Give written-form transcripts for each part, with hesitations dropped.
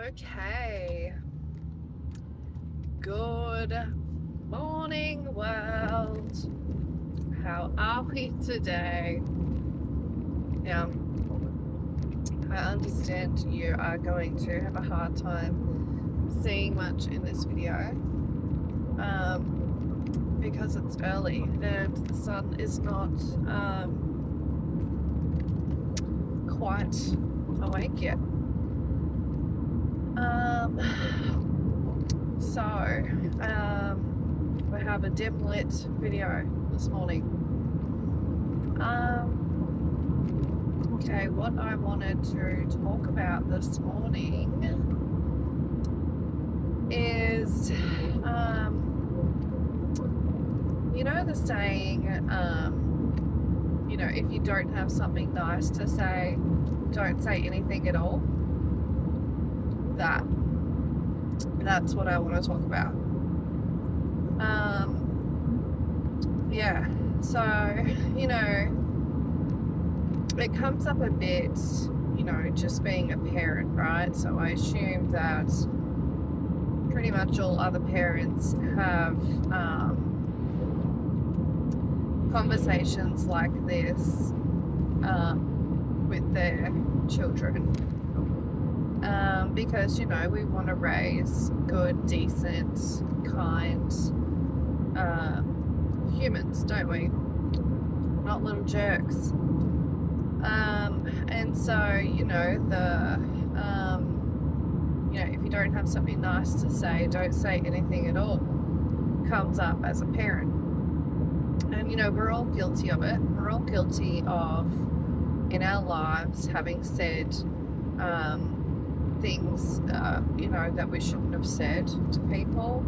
Okay. Good morning, world. How are we today? Now, I understand you are going to have a hard time seeing much in this video because it's early and the sun is not quite awake yet. We have a dim lit video this morning. Okay, what I wanted to talk about this morning is, you know, the saying, if you don't have something nice to say, don't say anything at all. That's what I want to talk about. So, it comes up a bit, just being a parent, right? So I assume that pretty much all other parents have conversations like this with their children. Because, we want to raise good, decent, kind humans, don't we? Not little jerks. And so, if you don't have something nice to say, don't say anything at all, comes up as a parent. And, we're all guilty of it. We're all guilty of, in our lives, having said things, that we shouldn't have said to people,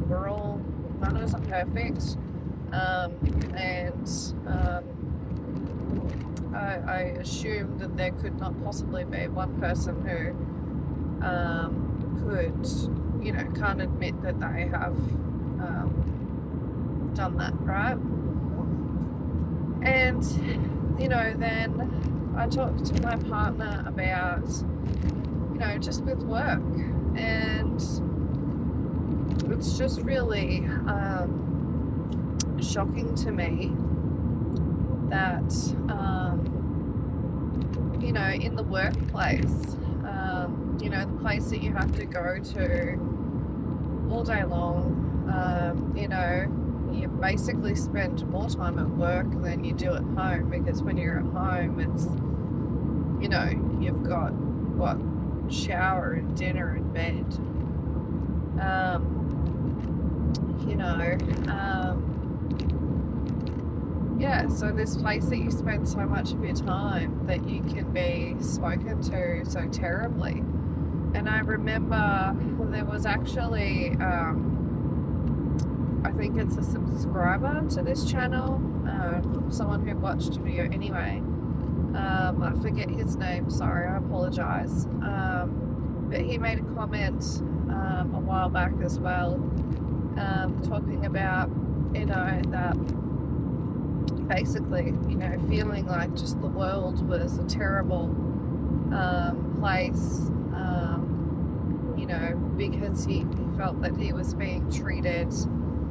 we're all, none of us are perfect, I assume that there could not possibly be one person who could, can't admit that they have done that, right? And then I talked to my partner about, just with work, and it's just really shocking to me that, in the workplace, the place that you have to go to all day long, you basically spend more time at work than you do at home, because when you're at home, it's, you've got shower and dinner and bed, so this place that you spend so much of your time, that you can be spoken to so terribly. And I remember there was actually, I think it's a subscriber to this channel, someone who watched the video anyway. I forget his name, sorry, I apologise. But he made a comment a while back as well, talking about, that basically, feeling like just the world was a terrible place, because he felt that he was being treated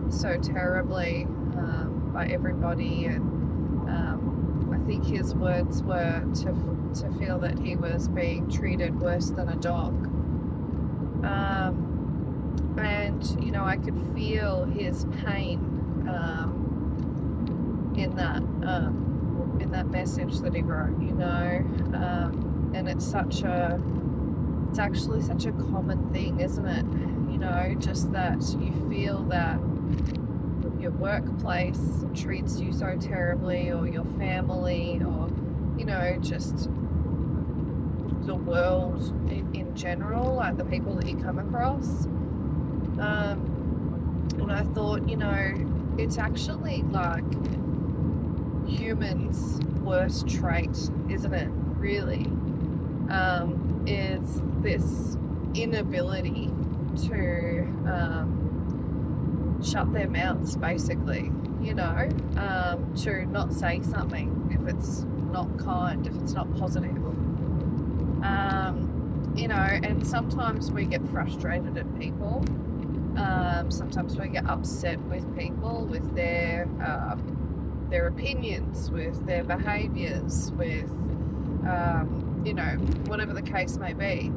so terribly by everybody, and I think his words were to feel that he was being treated worse than a dog, and I could feel his pain in that message that he wrote, and it's actually such a common thing, isn't it? Just that you feel that your workplace treats you so terribly, or your family, or just the world in general, like the people that you come across. And I thought, it's actually like humans' worst trait, isn't it, really, is this inability to shut their mouths, basically, to not say something if it's not kind, if it's not positive. You know, and sometimes we get frustrated at people. Sometimes we get upset with people, with their opinions, with their behaviours, with you know, whatever the case may be.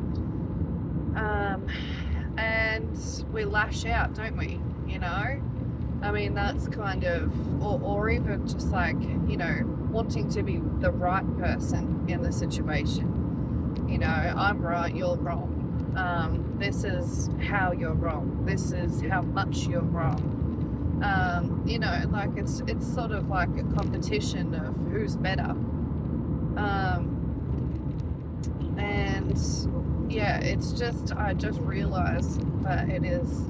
And we lash out, don't we? You know, I mean, that's kind of, or even just like, you know, wanting to be the right person in the situation. You know, I'm right, you're wrong. This is how you're wrong. This is how much you're wrong. You know, like it's sort of like a competition of who's better. And yeah, it's just, I just realized that it is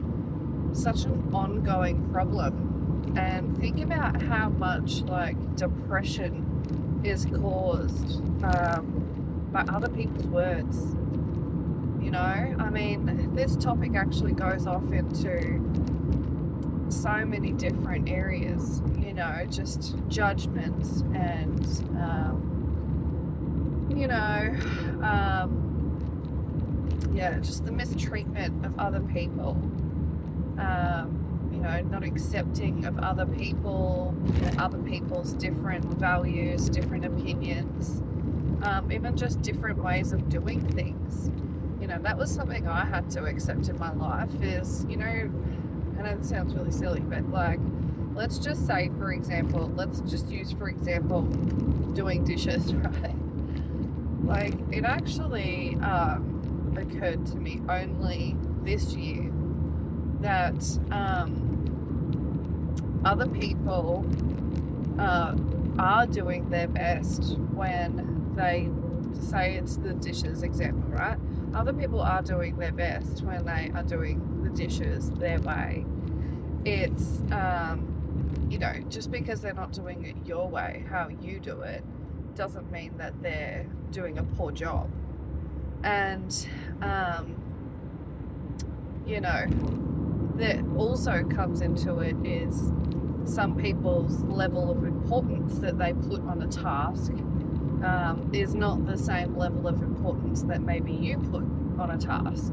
such an ongoing problem. And think about how much like depression is caused by other people's words. You know, I mean, this topic actually goes off into so many different areas, you know, just judgments and, you know, yeah, just the mistreatment of other people, you know, not accepting of other people, you know, other people's different values, different opinions, even just different ways of doing things. You know, that was something I had to accept in my life is, you know, I know it sounds really silly, but like, let's just say, for example, let's just use, for example, doing dishes, right? Like, it actually occurred to me only this year that other people are doing their best when they say, it's the dishes example, right? Other people are doing their best when they are doing the dishes their way. It's, you know, just because they're not doing it your way, how you do it, doesn't mean that they're doing a poor job. And, you know, that also comes into it is some people's level of importance that they put on a task is not the same level of importance that maybe you put on a task.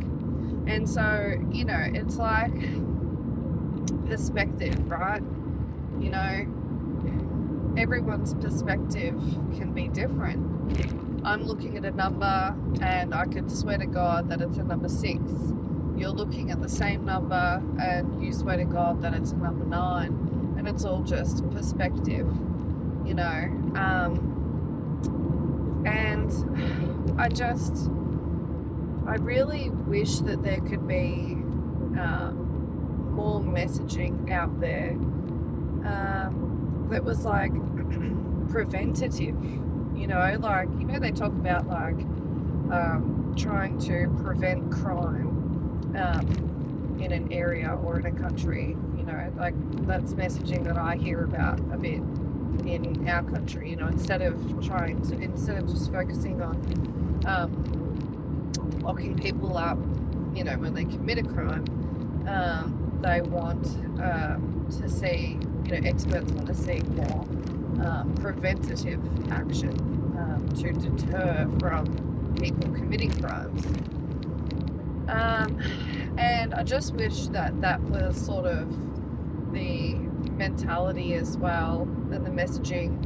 And so, you know, it's like perspective, right? You know, everyone's perspective can be different. I'm looking at a number and I could swear to God that it's a number 6. You're looking at the same number and you swear to God that it's a number 9. And it's all just perspective, you know. And I really wish that there could be more messaging out there that was like preventative, you know, like, you know, they talk about like trying to prevent crime in an area or in a country, you know, like that's messaging that I hear about a bit in our country, you know, instead of just focusing on locking people up, you know, when they commit a crime, they want to see, you know, experts want to see more preventative action to deter from people committing crimes. And I just wish that that was sort of the mentality as well, and the messaging,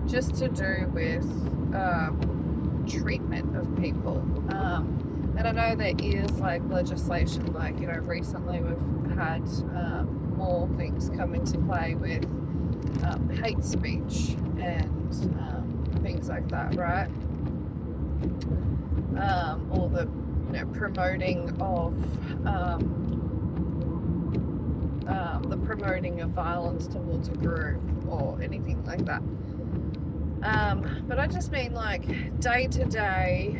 just to do with treatment of people. And I know there is like legislation, like, you know, recently we've had more things come into play with hate speech and things like that, right? Or the, you know, promoting of violence towards a group or anything like that. But I just mean like day to day,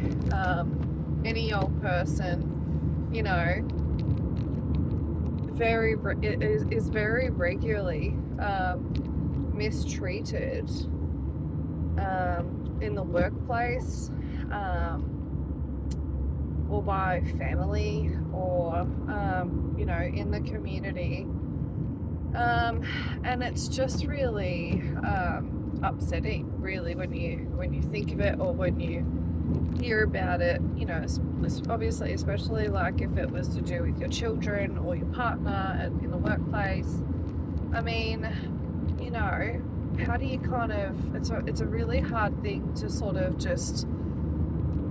any old person, you know, is very regularly mistreated in the workplace, or by family, or you know, in the community, and it's just really upsetting, really, when you think of it, or when you hear about it. You know, obviously, especially like if it was to do with your children or your partner in the workplace. I mean, you know, how do you kind of? It's a really hard thing to sort of just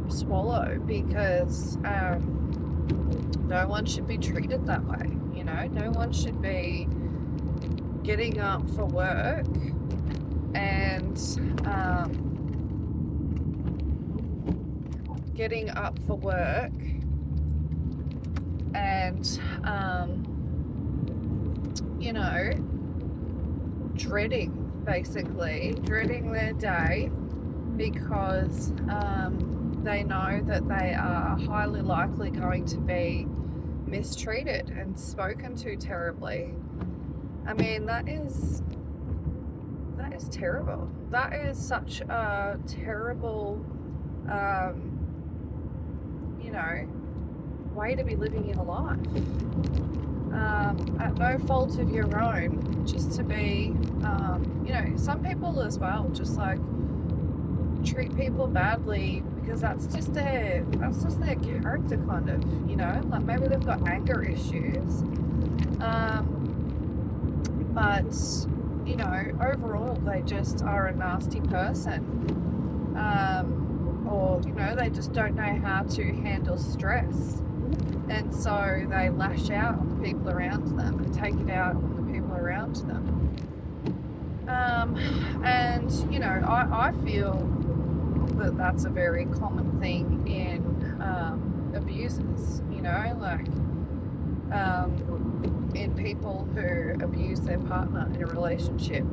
swallow, because no one should be treated that way. You know, no one should be getting up for work and you know, dreading their day, because they know that they are highly likely going to be mistreated and spoken to terribly. I mean, that is terrible. That is such a terrible, you know, way to be living your life. At no fault of your own, just to be, you know, some people as well, just like treat people badly because that's just their character, kind of, you know, like maybe they've got anger issues. But, you know, overall they just are a nasty person. Or, you know, they just don't know how to handle stress. And so they lash out on the people around them and take it out on the people around them. And, you know, I feel that that's a very common thing in abusers, you know, like in people who abuse their partner in a relationship.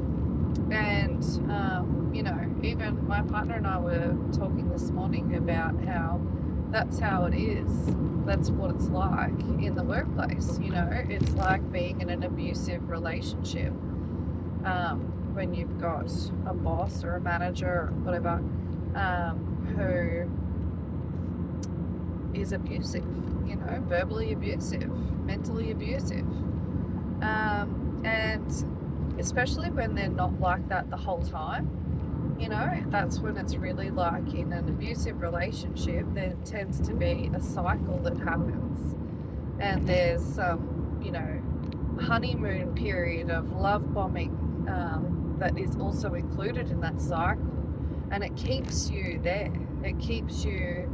And, you know, even my partner and I were talking this morning about how that's how it is. That's what it's like in the workplace. You know, it's like being in an abusive relationship. When you've got a boss or a manager or whatever who is abusive, you know, verbally abusive, mentally abusive. And especially when they're not like that the whole time, you know, that's when it's really like in an abusive relationship, there tends to be a cycle that happens. And there's some, you know, honeymoon period of love bombing that is also included in that cycle. And it keeps you there. It keeps you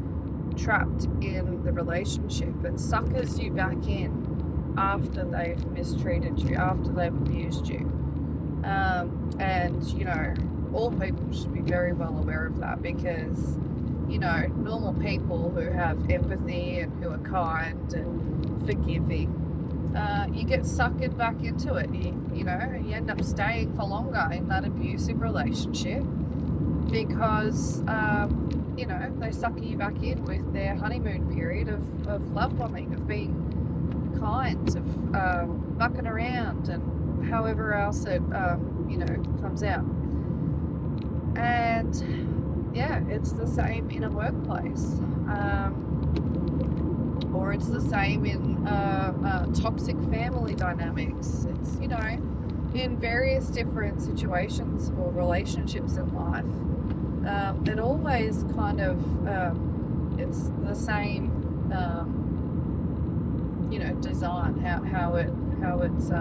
trapped in the relationship. It suckers you back in after they've mistreated you, after they've abused you. And, you know, all people should be very well aware of that, because, you know, normal people who have empathy and who are kind and forgiving, you get suckered back into it. You know, you end up staying for longer in that abusive relationship because, you know, they sucker you back in with their honeymoon period of love bombing, of being kind, of mucking around, and however else it, you know, comes out. And yeah, it's the same in a workplace, or it's the same in toxic family dynamics. It's, you know, in various different situations or relationships in life. It always kind of, it's the same, you know, design, how it's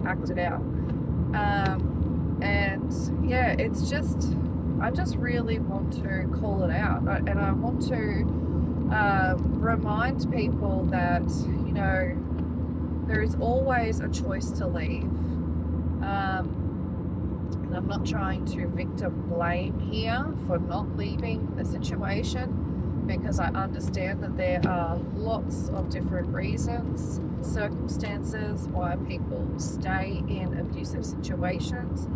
acted out. And yeah, it's just, I just really want to call it out, and I want to remind people that, you know, there is always a choice to leave. And I'm not trying to victim blame here for not leaving a situation, because I understand that there are lots of different reasons, circumstances why people stay in abusive situations.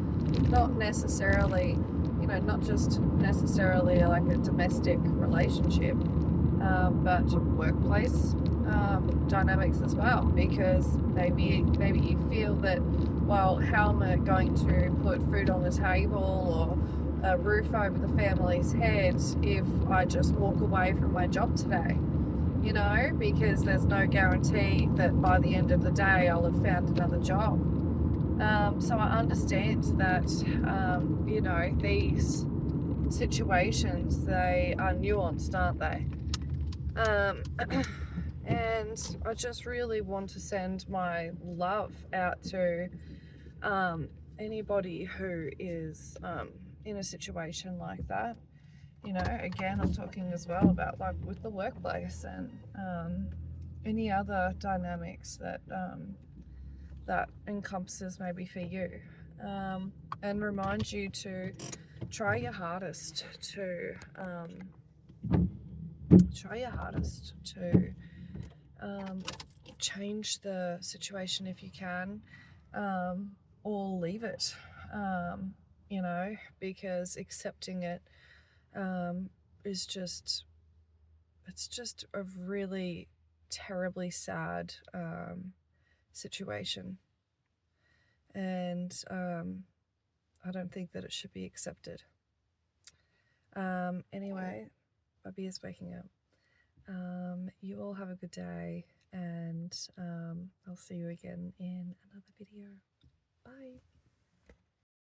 Not necessarily, you know, not just necessarily like a domestic relationship, but workplace dynamics as well, because maybe you feel that, well, how am I going to put food on the table or a roof over the family's head if I just walk away from my job today? You know, because there's no guarantee that by the end of the day I'll have found another job. So I understand that, you know, these situations, they are nuanced, aren't they? And I just really want to send my love out to anybody who is in a situation like that. You know, again, I'm talking as well about like with the workplace and any other dynamics that that encompasses maybe for you, and remind you to try your hardest to change the situation if you can, or leave it, you know, because accepting it is just, it's just a really terribly sad situation. And I don't think that it should be accepted. Anyway, Bubby is waking up. You all have a good day, and I'll see you again in another video. Bye.